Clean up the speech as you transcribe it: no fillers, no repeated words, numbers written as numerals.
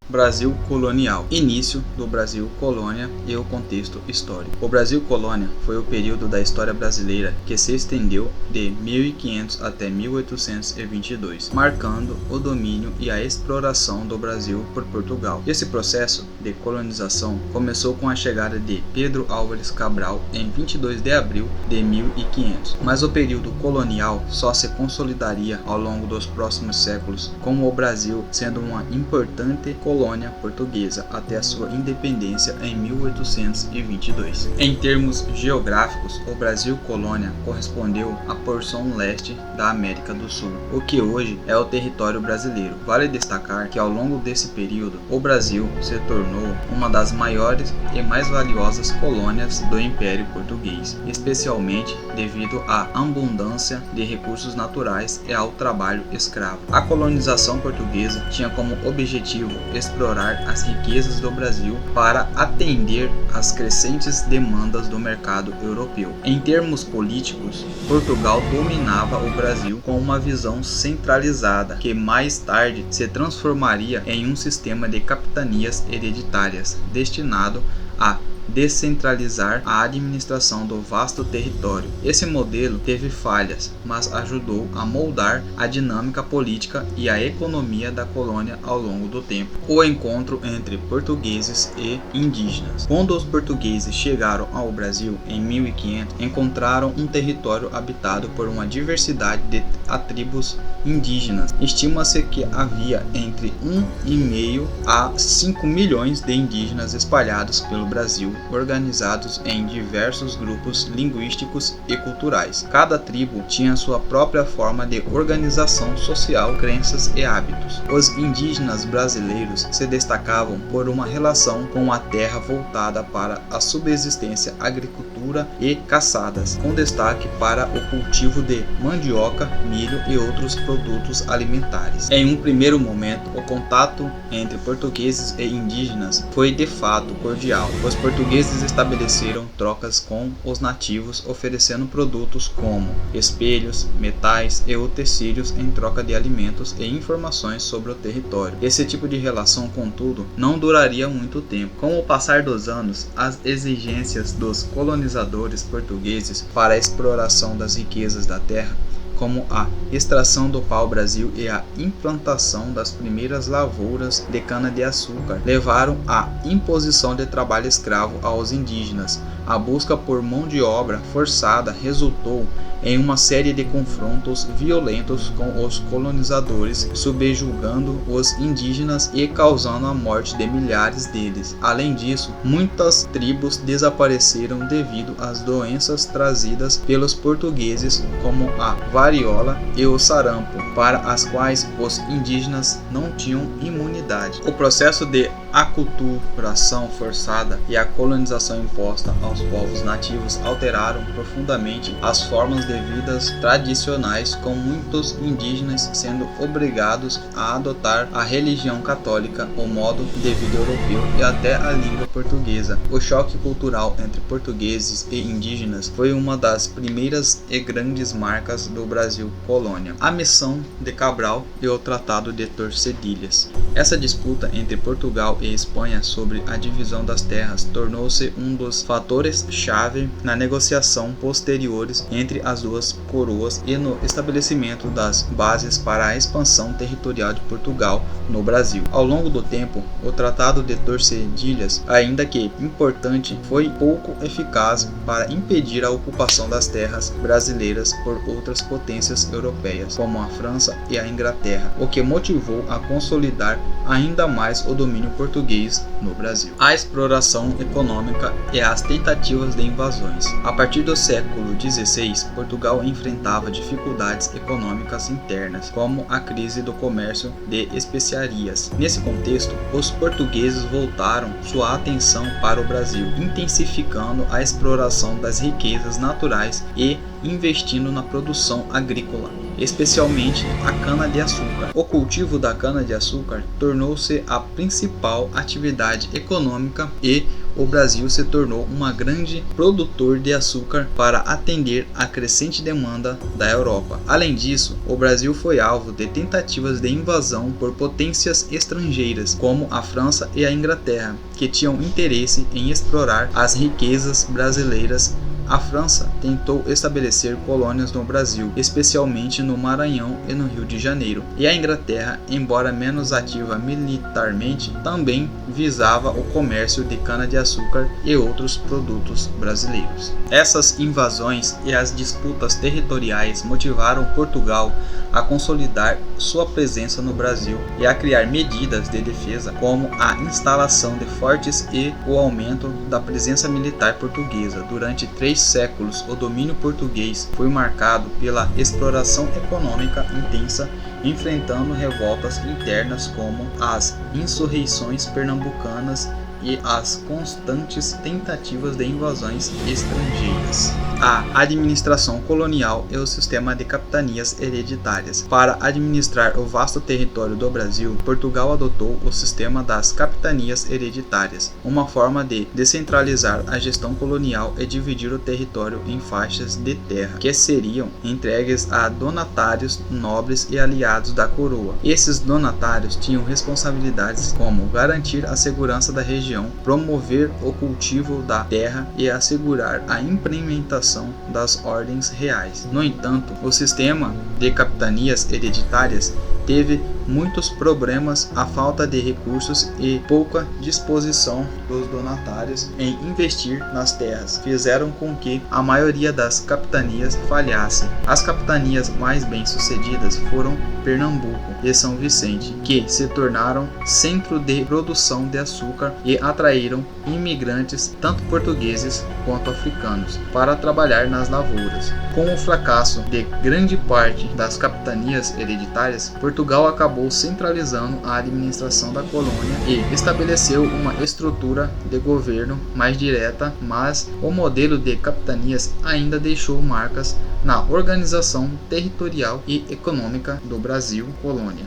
Brasil colonial. Início do Brasil colônia e o contexto histórico. O Brasil colônia foi o período da história brasileira que se estendeu de 1500 até 1822, marcando o domínio e a exploração do Brasil por Portugal. Esse processo de colonização começou com a chegada de Pedro Álvares Cabral em 22 de abril de 1500, mas o período colonial só se consolidaria ao longo dos próximos séculos, com o Brasil sendo uma importante colônia portuguesa até a sua independência em 1822. Em termos geográficos, o Brasil colônia correspondeu à porção leste da América do Sul, o que hoje é o território brasileiro. Vale destacar que ao longo desse período, o Brasil se tornou uma das maiores e mais valiosas colônias do Império Português, especialmente devido à abundância de recursos naturais e ao trabalho escravo. A colonização portuguesa tinha como objetivo explorar as riquezas do Brasil para atender às crescentes demandas do mercado europeu. Em termos políticos, Portugal dominava o Brasil com uma visão centralizada, que mais tarde se transformaria em um sistema de capitanias hereditárias, destinado a descentralizar a administração do vasto território. Esse modelo teve falhas, mas ajudou a moldar a dinâmica política e a economia da colônia ao longo do tempo. O encontro entre portugueses e indígenas. Quando os portugueses chegaram ao Brasil em 1500, encontraram um território habitado por uma diversidade de tribos indígenas. Estima-se que havia entre 1,5 a 5 milhões de indígenas espalhados pelo Brasil, organizados em diversos grupos linguísticos e culturais. Cada tribo tinha sua própria forma de organização social, crenças e hábitos. Os indígenas brasileiros se destacavam por uma relação com a terra voltada para a subsistência, agricultura e caçadas, com destaque para o cultivo de mandioca, milho e outros produtos alimentares. Em um primeiro momento, o contato entre portugueses e indígenas foi de fato cordial. Os portugueses estabeleceram trocas com os nativos, oferecendo produtos como espelhos, metais e utensílios em troca de alimentos e informações sobre o território. Esse tipo de relação, contudo, não duraria muito tempo. Com o passar dos anos, as exigências dos colonizadores portugueses para a exploração das riquezas da terra, como a extração do pau-brasil e a implantação das primeiras lavouras de cana-de-açúcar, levaram à imposição de trabalho escravo aos indígenas. A busca por mão de obra forçada resultou em uma série de confrontos violentos com os colonizadores, subjugando os indígenas e causando a morte de milhares deles. Além disso, muitas tribos desapareceram devido às doenças trazidas pelos portugueses, como a varíola e o sarampo, para as quais os indígenas não tinham imunidade. O processo de aculturação forçada e a colonização imposta aos povos nativos alteraram profundamente as formas de vida tradicionais, com muitos indígenas sendo obrigados a adotar a religião católica, o modo de vida europeu e até a língua portuguesa. O choque cultural entre portugueses e indígenas foi uma das primeiras e grandes marcas do Brasil colônia. A missão de Cabral e o Tratado de Tordesilhas. Essa disputa entre Portugal e Espanha sobre a divisão das terras tornou-se um dos fatores-chave na negociação posteriores entre as duas coroas e no estabelecimento das bases para a expansão territorial de Portugal no Brasil. Ao longo do tempo, o Tratado de Tordesilhas, ainda que importante, foi pouco eficaz para impedir a ocupação das terras brasileiras por outras potências europeias, como a França e a Inglaterra, o que motivou a consolidar ainda mais o domínio português no Brasil. A exploração econômica e as tentativas de invasões. A partir do século XVI, Portugal enfrentava dificuldades econômicas internas, como a crise do comércio de especiarias. Nesse contexto, os portugueses voltaram sua atenção para o Brasil, intensificando a exploração das riquezas naturais e investindo na produção agrícola, especialmente a cana-de-açúcar. O cultivo da cana-de-açúcar tornou-se a principal atividade econômica e o Brasil se tornou um grande produtor de açúcar para atender a crescente demanda da Europa. Além disso, o Brasil foi alvo de tentativas de invasão por potências estrangeiras, como a França e a Inglaterra, que tinham interesse em explorar as riquezas brasileiras. A França tentou estabelecer colônias no Brasil, especialmente no Maranhão e no Rio de Janeiro, e a Inglaterra, embora menos ativa militarmente, também visava o comércio de cana-de-açúcar e outros produtos brasileiros. Essas invasões e as disputas territoriais motivaram Portugal a consolidar sua presença no Brasil e a criar medidas de defesa, como a instalação de fortes e o aumento da presença militar portuguesa. Durante 3 séculos, o domínio português foi marcado pela exploração econômica intensa, enfrentando revoltas internas como as insurreições pernambucanas e as constantes tentativas de invasões estrangeiras. A administração colonial e o sistema de capitanias hereditárias. Para administrar o vasto território do Brasil, Portugal adotou o sistema das capitanias hereditárias. Uma forma de descentralizar a gestão colonial é dividir o território em faixas de terra, que seriam entregues a donatários nobres e aliados da coroa. Esses donatários tinham responsabilidades como garantir a segurança da região, promover o cultivo da terra e assegurar a implementação das ordens reais. No entanto, o sistema de capitanias hereditárias teve muitos problemas. A falta de recursos e pouca disposição dos donatários em investir nas terras fizeram com que a maioria das capitanias falhassem. As capitanias mais bem-sucedidas foram Pernambuco e São Vicente, que se tornaram centro de produção de açúcar e atraíram imigrantes, tanto portugueses quanto africanos, para trabalhar nas lavouras. Com o fracasso de grande parte das capitanias hereditárias, Portugal acabou centralizando a administração da colônia e estabeleceu uma estrutura de governo mais direta, mas o modelo de capitanias ainda deixou marcas na organização territorial e econômica do Brasil colônia.